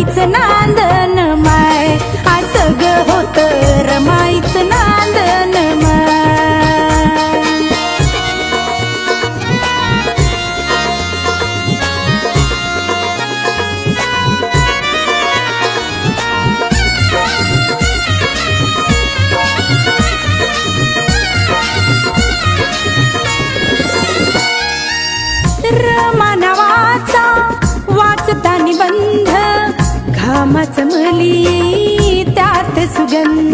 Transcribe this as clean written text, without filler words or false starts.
रमाईचं नांदन माय, असं ग होत रमाईचं नांदन माय. रमा नावाचा वाचता निबंध, घामाच मली त्यात सुगंध.